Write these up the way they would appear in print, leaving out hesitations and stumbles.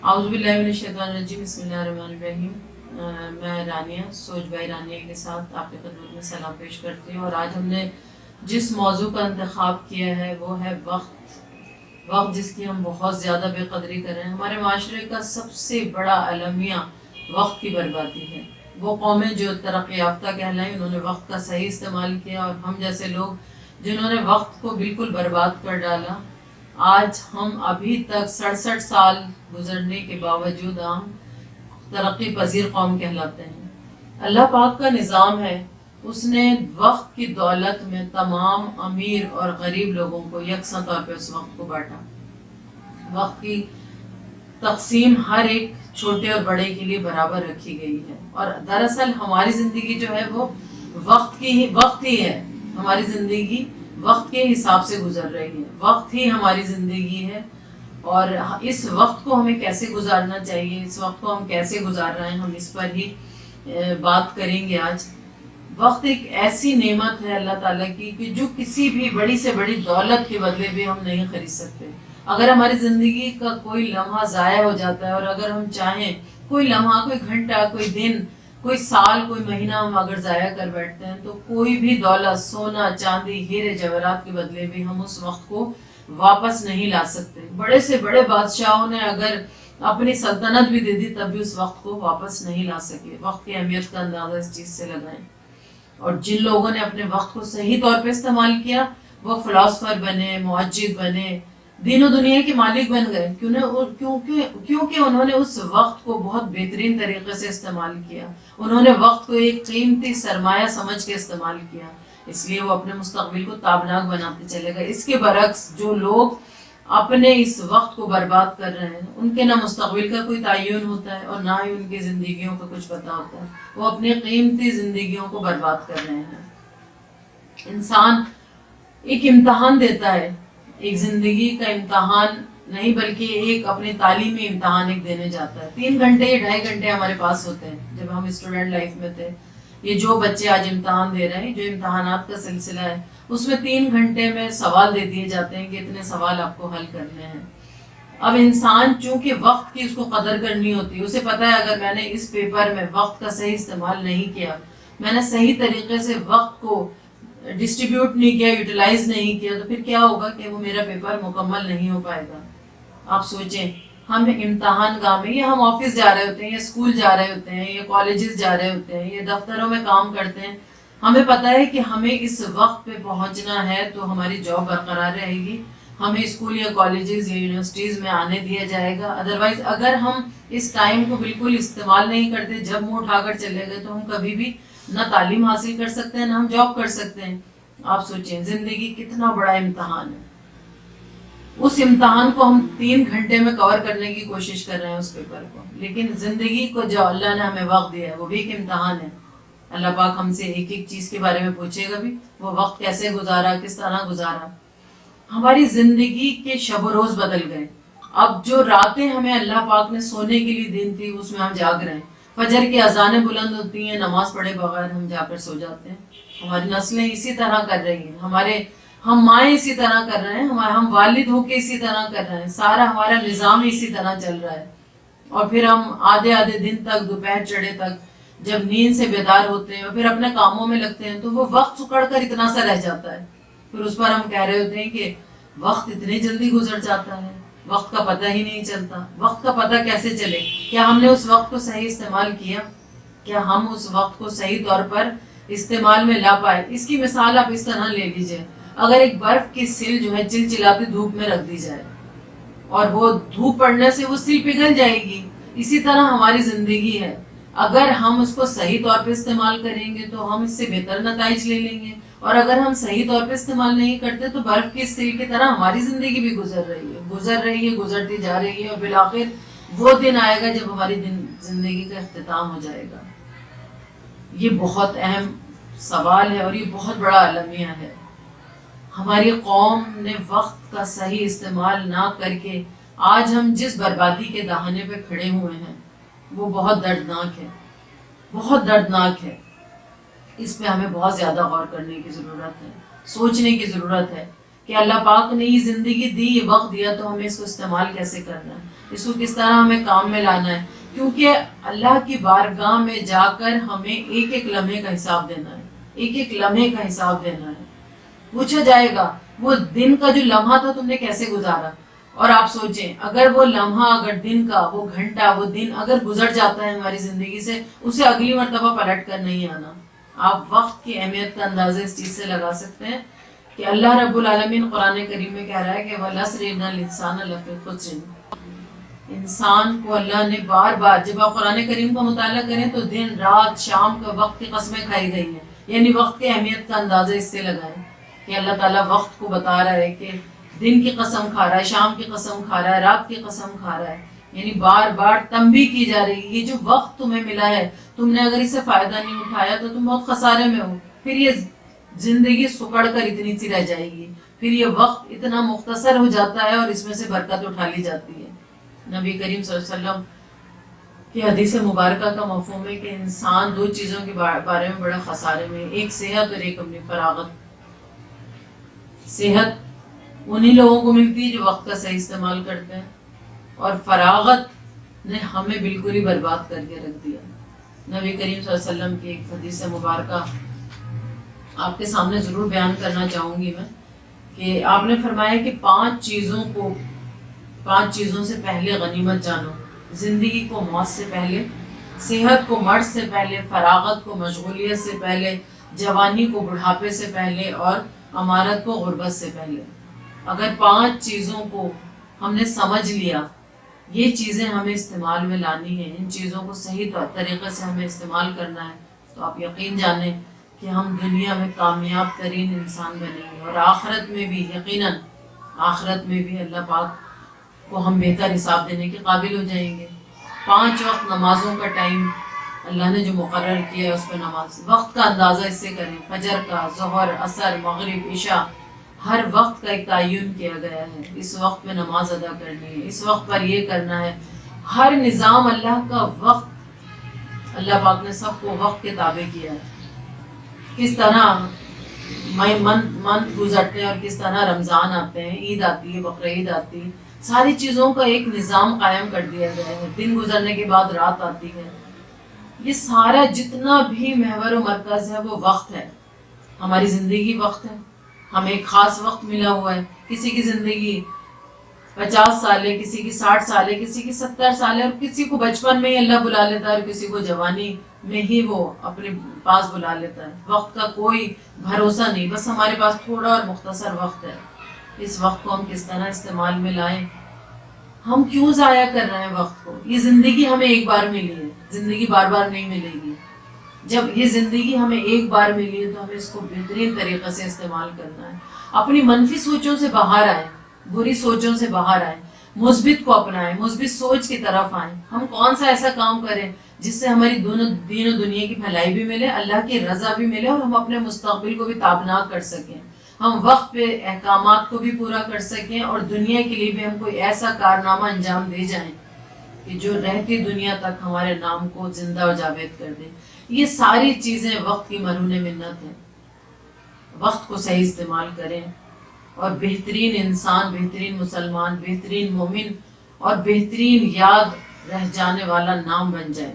आउज़ुबिल्लाहिमिनश्शैतानिर्रजीम बिस्मिल्लाहिर्रहमानिर्रहीम। मैं रानिया सोच भाई रानिया के साथ आपकी खिदमत में सलाम पेश करती हूँ। और आज हमने जिस मौजू का इंतखाब किया है वो है वक्त जिसकी हम बहुत ज़्यादा बेकदरी कर रहे हैं। हमारे माशरे का सबसे बड़ा अलमिया वक्त की बर्बादी है। वो कौमें जो तरक्की याफ्ता कहलाई उन्होंने वक्त का सही इस्तेमाल किया, और हम जैसे लोग जिन्होंने वक्त को बिल्कुल बर्बाद कर डाला। आज हम अभी तक 67 साल गुजरने के बावजूद हम तरक्की पजीर कौम कहलाते हैं। अल्लाह पाक का निज़ाम है, उसने वक्त की दौलत में तमाम अमीर और गरीब लोगों को यकसा तौर पे उस वक्त को बांटा। वक्त की तकसीम हर एक छोटे और बड़े के लिए बराबर रखी गई है। और दरअसल हमारी ज़िंदगी जो है वो वक्त ही है। हमारी ज़िंदगी वक्त के हिसाब से गुजर रही है, वक्त ही हमारी ज़िंदगी है। और इस वक्त को हमें कैसे गुजारना चाहिए, इस वक्त को हम कैसे गुजार रहे हैं, हम इस पर ही बात करेंगे आज। वक्त एक ऐसी नेमत है अल्लाह ताला की कि जो किसी भी बड़ी से बड़ी दौलत के बदले भी हम नहीं खरीद सकते। अगर हमारी ज़िंदगी का कोई लम्हा ज़ाया हो जाता है, और अगर हम चाहें कोई लम्हा, कोई घंटा, कोई दिन, कोई साल, कोई महीना हम अगर ज़ाया कर बैठते हैं, तो कोई भी दौलत, सोना, चांदी, हीरे जवाहरात के बदले भी हम उस वक्त को वापस नहीं ला सकते। बड़े से बड़े बादशाहों ने अगर अपनी सल्तनत भी दे दी तब भी उस वक्त को वापस नहीं ला सके। वक्त की अहमियत का अंदाज़ा इस चीज़ से लगाएं। और जिन लोगों ने अपने वक्त को सही तौर पे इस्तेमाल किया वो फिलासफर बने, मुअज्जिद बने, दीन और दुनिया के मालिक बन गए। क्योंकि उन्होंने उस वक्त को बहुत बेहतरीन तरीके से इस्तेमाल किया। उन्होंने वक्त को एक कीमती सरमाया समझ के इस्तेमाल किया, इसलिए वो अपने मुस्तकबिल को ताबनाक बनाते चले गए। इसके बरक्स जो लोग अपने इस वक्त को बर्बाद कर रहे हैं, उनके ना मुस्तकबिल का कोई तयन होता है और ना ही उनकी ज़िंदगियों का कुछ पता होता है। वो अपनी कीमती ज़िंदगियों को बर्बाद कर रहे हैं। इंसान एक इम्तहान देता है, एक ज़िंदगी का इम्तहान नहीं बल्कि एक अपने तालीमी इम्तहान एक देने जाता है। 3 घंटे या 2.5 घंटे हमारे पास होते हैं जब हम स्टूडेंट लाइफ में थे। ये जो बच्चे आज इम्तहान दे रहे हैं, जो इम्तहानात का सिलसिला है, उसमें 3 घंटे में सवाल दे दिए जाते हैं कि इतने सवाल आपको हल करने हैं। अब इंसान चूंकि वक्त की उसको कदर करनी होती है, उसे पता है अगर मैंने इस पेपर में वक्त का सही इस्तेमाल नहीं किया, मैंने सही तरीके से वक्त को डिस्ट्रीब्यूट नहीं किया, यूटिलाइज नहीं किया, तो फिर क्या होगा कि वो मेरा पेपर मुकम्मल नहीं हो पाएगा। आप सोचें, हम इम्तहान गाह में, या हम ऑफिस जा रहे होते हैं, या स्कूल जा रहे होते हैं, या कॉलेजेस जा रहे होते हैं, या दफ्तरों में काम करते हैं, हमें पता है कि हमें इस वक्त पे पहुंचना है तो हमारी जॉब बरकरार रहेगी, हमें स्कूल या कॉलेजेस या यूनिवर्सिटीज़ में आने दिया जाएगा। अदरवाइज अगर हम इस टाइम को बिल्कुल इस्तेमाल नहीं करते, जब मुँह उठाकर चले गए, तो हम कभी भी ना तालीम हासिल कर सकते हैं, ना हम जॉब कर सकते हैं। आप सोचें, ज़िंदगी कितना बड़ा इम्तहान है। उस इम्तहान को हम 3 घंटे में कवर करने की कोशिश कर रहे हैं उस पेपर को, लेकिन ज़िंदगी को जो अल्लाह ने हमें वक्त दिया है वो भी एक इम्तहान है। अल्लाह पाक हमसे एक एक चीज़ के बारे में पूछेगा भी, वो वक्त कैसे गुजारा, किस तरह गुजारा। हमारी ज़िंदगी के शब रोज़ बदल गए। अब जो रातें हमें अल्लाह पाक ने सोने के लिए दिन थी, उसमें हम जाग रहे हैं। फजर की अजानें बुलंद होती हैं, नमाज पढ़े बगैर हम जाकर सो जाते हैं। हमारी नस्लें इसी तरह कर रही हैं, हम माएँ इसी तरह कर रहे हैं, हम वालिद होके इसी तरह कर रहे हैं, सारा हमारा निज़ाम इसी तरह चल रहा है। और फिर हम आधे आधे दिन तक, दोपहर चढ़े तक, जब नींद से बेदार होते हैं और फिर अपने कामों में लगते हैं, तो वो वक्त सुकड़ कर इतना सा रह जाता है। फिर उस पर हम कह रहे होते हैं कि वक्त इतनी जल्दी गुजर जाता है, वक्त का पता ही नहीं चलता। वक्त का पता कैसे चले? क्या हमने उस वक्त को सही इस्तेमाल किया? क्या हम उस वक्त को सही तौर पर इस्तेमाल में ला पाए? इसकी मिसाल आप इस तरह ले लीजिए, अगर एक बर्फ की सिल जो है चिलचिलाती धूप में रख दी जाए और वो धूप पड़ने से वो सिल पिघल जाएगी, इसी तरह हमारी जिंदगी है। अगर हम उसको सही तौर पे इस्तेमाल करेंगे तो हम इससे बेहतर नताइज ले लेंगे, और अगर हम सही तौर पे इस्तेमाल नहीं करते तो बर्फ की सिल की तरह हमारी जिंदगी भी गुजर रही है, गुजरती जा रही है, और बिलाखिर वो दिन आएगा जब हमारी जिंदगी का इख्तिताम हो जाएगा। ये बहुत अहम सवाल है और ये बहुत बड़ा अलमिया है। हमारी कौम ने वक्त का सही इस्तेमाल ना करके आज हम जिस बर्बादी के दाहने पे खड़े हुए हैं वो बहुत दर्दनाक है, बहुत दर्दनाक है। इस पे हमें बहुत ज़्यादा गौर करने की ज़रूरत है, सोचने की ज़रूरत है कि अल्लाह पाक ने ये ज़िंदगी दी, ये वक्त दिया, तो हमें इसको इस्तेमाल कैसे करना है। اس کو کس طرح ہمیں کام میں لانا ہے، کیونکہ اللہ کی بارگاہ میں جا کر ہمیں ایک ایک لمحے کا حساب دینا ہے، ایک ایک لمحے کا حساب دینا ہے۔ پوچھا جائے گا وہ دن کا جو لمحہ تھا تم نے کیسے گزارا، اور آپ سوچیں اگر وہ لمحہ، اگر دن کا وہ گھنٹہ، وہ دن اگر گزر جاتا ہے ہماری زندگی سے، اسے اگلی مرتبہ پلٹ کر نہیں آنا۔ آپ وقت کی اہمیت کا اندازہ اس چیز سے لگا سکتے ہیں کہ اللہ رب العالمین قرآن کریم میں کہہ رہا ہے کہ وَالْعَصْرِ إِنَّ الْإِنسَانَ لَفِي خُسْرٍ۔ انسان کو اللہ نے بار بار، جب آپ قرآن کریم کا مطالعہ کریں تو دن رات شام کا وقت کی قسمیں کھائی گئی ہیں، یعنی وقت کی اہمیت کا اندازہ اس سے لگائیں کہ اللہ تعالیٰ وقت کو بتا رہا ہے کہ دن کی قسم کھا رہا ہے، شام کی قسم کھا رہا ہے، رات کی قسم کھا رہا ہے، یعنی بار بار تنبیہ کی جا رہی ہے یہ جو وقت تمہیں ملا ہے، تم نے اگر اس سے فائدہ نہیں اٹھایا تو تم بہت خسارے میں ہو، پھر یہ زندگی سکڑ کر اتنی سی رہ جائے گی، پھر یہ وقت اتنا مختصر ہو جاتا ہے اور اس میں سے برکت اٹھا لی جاتی ہے۔ نبی کریم صلی اللہ علیہ وسلم کی حدیث مبارکہ کا مفہوم ہے کہ انسان دو چیزوں کے بارے میں بڑا خسارے میں، ایک صحت اور ایک اپنی فراغت۔ صحت انہی لوگوں کو ملتی ہے جو وقت کا صحیح استعمال کرتے ہیں، اور فراغت نے ہمیں بالکل ہی برباد کر کے رکھ دیا۔ نبی کریم صلی اللہ علیہ وسلم کی ایک حدیث مبارکہ آپ کے سامنے ضرور بیان کرنا چاہوں گی میں، کہ آپ نے فرمایا کہ پانچ چیزوں سے پہلے غنیمت جانو، زندگی کو موت سے پہلے، صحت کو مرض سے پہلے، فراغت کو مشغولیت سے پہلے، جوانی کو بڑھاپے سے پہلے، اور امارت کو غربت سے پہلے۔ اگر پانچ چیزوں کو ہم نے سمجھ لیا، یہ چیزیں ہمیں استعمال میں لانی ہیں، ان چیزوں کو صحیح طریقے سے ہمیں استعمال کرنا ہے، تو آپ یقین جانیں کہ ہم دنیا میں کامیاب ترین انسان بنیں گے، اور آخرت میں بھی یقیناً، آخرت میں بھی اللہ پاک کو ہم بہتر حساب دینے کے قابل ہو جائیں گے۔ 5 وقت نمازوں کا ٹائم اللہ نے جو مقرر کیا ہے اس پہ نماز، وقت کا اندازہ اس سے کریں، فجر کا، ظہر، عصر، مغرب، عشاء، ہر وقت کا ایک تعین کیا گیا ہے، اس وقت میں نماز ادا کرنی ہے، اس وقت پر یہ کرنا ہے۔ ہر نظام اللہ کا وقت، اللہ پاک نے سب کو وقت کے تابع کیا ہے۔ کس طرح منتھ گزرتے ہیں اور کس طرح رمضان آتے ہیں، عید آتی ہے، بقرعید آتی ہے، ساری چیزوں کا ایک نظام قائم کر دیا گیا ہے۔ دن گزرنے کے بعد رات آتی ہے، یہ سارا جتنا بھی محور و مرکز ہے وہ وقت ہے، ہماری زندگی وقت ہے، ہمیں ایک خاص وقت ملا ہوا ہے۔ کسی کی زندگی 50 سال ہے، کسی کی 60 سال ہے، کسی کی 70 سال ہے، اور کسی کو بچپن میں ہی اللہ بلا لیتا ہے اور کسی کو جوانی میں ہی وہ اپنے پاس بلا لیتا ہے۔ وقت کا کوئی بھروسہ نہیں، بس ہمارے پاس تھوڑا اور مختصر وقت ہے، اس وقت کو ہم کس طرح استعمال میں لائیں۔ ہم کیوں ضائع کر رہے ہیں وقت کو؟ یہ زندگی ہمیں ایک بار ملی ہے، زندگی بار بار نہیں ملے گی۔ جب یہ زندگی ہمیں ایک بار ملی ہے تو ہمیں اس کو بہترین طریقے سے استعمال کرنا ہے۔ اپنی منفی سوچوں سے باہر آئیں، بری سوچوں سے باہر آئیں، مثبت کو اپنائیں، مثبت سوچ کی طرف آئیں۔ ہم کون سا ایسا کام کریں جس سے ہماری دین و دنیا کی بھلائی بھی ملے، اللہ کی رضا بھی ملے، اور ہم اپنے مستقبل کو بھی تابناک کر سکیں، ہم وقت پہ احکامات کو بھی پورا کر سکیں، اور دنیا کے لیے بھی ہم کوئی ایسا کارنامہ انجام دے جائیں کہ جو رہتی دنیا تک ہمارے نام کو زندہ و جاوید کر دے۔ یہ ساری چیزیں وقت کی مرہون منت ہیں۔ وقت کو صحیح استعمال کریں اور بہترین انسان، بہترین مسلمان، بہترین مومن اور بہترین یاد رہ جانے والا نام بن جائے۔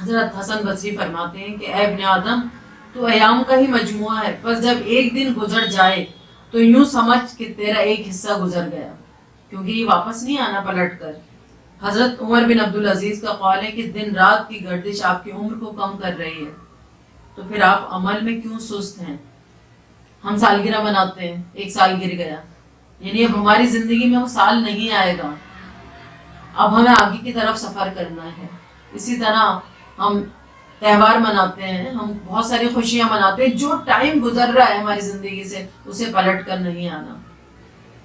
حضرت حسن بصری فرماتے ہیں کہ اے ابن آدم، تو ایام کا ہی مجموعہ ہے، پس جب ایک دن گزر جائے تو یوں سمجھ کہ تیرا ایک حصہ گزر گیا، کیونکہ یہ واپس نہیں آنا پلٹ کر۔ حضرت عمر بن عبدالعزیز کا قول ہے کہ دن رات کی گردش آپ کی عمر کو کم کر رہی ہے، تو پھر آپ عمل میں کیوں سست ہیں؟ ہم سالگرہ مناتے ہیں، ایک سال گر گیا، یعنی اب ہماری زندگی میں وہ سال نہیں آئے گا، اب ہمیں آگے کی طرف سفر کرنا ہے۔ اسی طرح ہم تہوار مناتے ہیں، ہم بہت ساری خوشیاں مناتے ہیں، جو ٹائم گزر رہا ہے ہماری زندگی سے اسے پلٹ کر نہیں آنا۔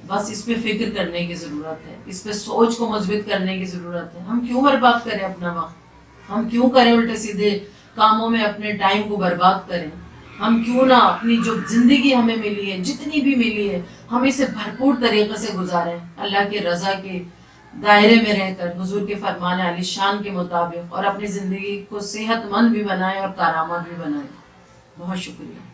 بس اس پہ فکر کرنے کی ضرورت ہے، اس پہ سوچ کو مثبت کرنے کی ضرورت ہے۔ ہم کیوں برباد کریں اپنا وقت؟ ہم کیوں کریں الٹے سیدھے کاموں میں اپنے ٹائم کو برباد کریں؟ ہم کیوں نہ اپنی جو زندگی ہمیں ملی ہے، جتنی بھی ملی ہے، ہم اسے بھرپور طریقے سے گزاریں، اللہ کے رضا کے دائرے میں رہ کر، حضور کے فرمان عالی شان کے مطابق، اور اپنی زندگی کو صحت مند بھی بنائیں اور کارآمد بھی بنائیں۔ بہت شکریہ۔